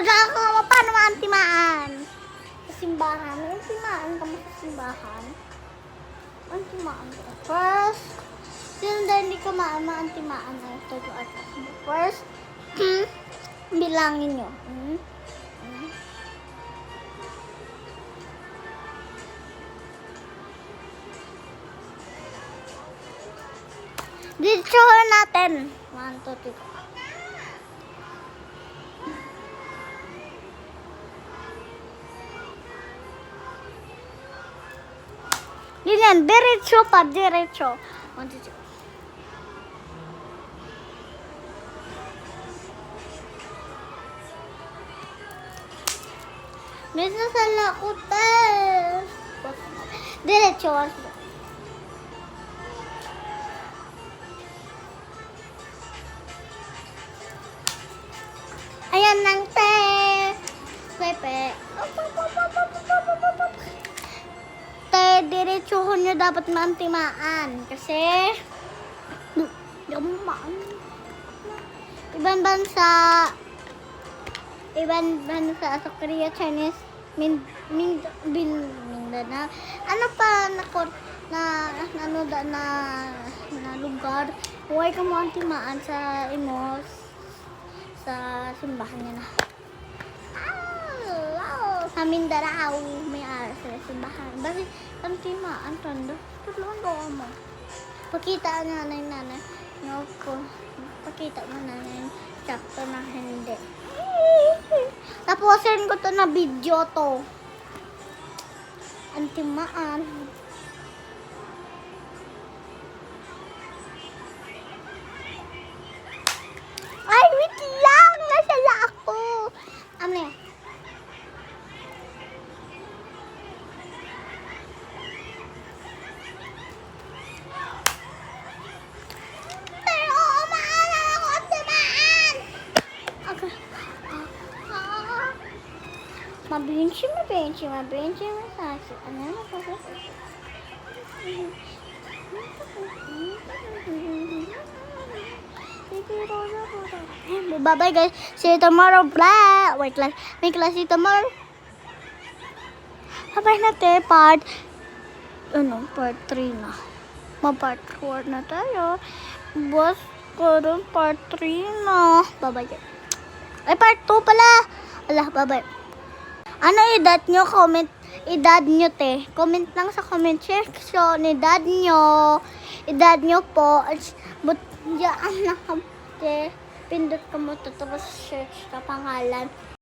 Diyan ka mo, paano maantimaan? Sa simbahan. May antimaan ka mo sa simbahan. Antimaan ka. First, sino dahil hindi ka maantimaan na ito at first, bilangin nyo. Dito natin. 1, 2, 3. Ganyan, diretso pa, diretso. 1, 2, 3. Bisa sa lakutan. Diretso. 1, 2, 3. Ayan nang te. Pepe. Te, diretsuhon nyo dapat maantimaan. Kasi, ibang bansa sa Korea, Chinese, Mindanao. Ano pa na lugar, huwag ka mo antimaan sa imos sa simbahan niya na. Sa Mindanao, may aras sa simbahan. Bakit antimaan tanda? Tulungan ko mo. Pakita na nanay. No, pakita mo nanay. Sakto na hindi. Tapusin ko to na video to. Antimaan. Ay, wait lang! Nasala ako. Ano yan? Pero, umaalam ako antimaan! Okay. Mabenchi. Masasi. Ano na po? Bye-bye guys. See you tomorrow. Blah. Wait lang. May klase tomorrow. Bye-bye na te. Part 3 na. Part 4 na tayo. Boss ko rin part 3 na. Bye-bye guys. Ay, part 2 pala. Ala, bye-bye. Ano edad nyo? Comment. Edad nyo te. Comment lang sa comment section. Edad nyo. Edad nyo po. But, diyan na te. Pindot ka mo to tapos search ka pangalan.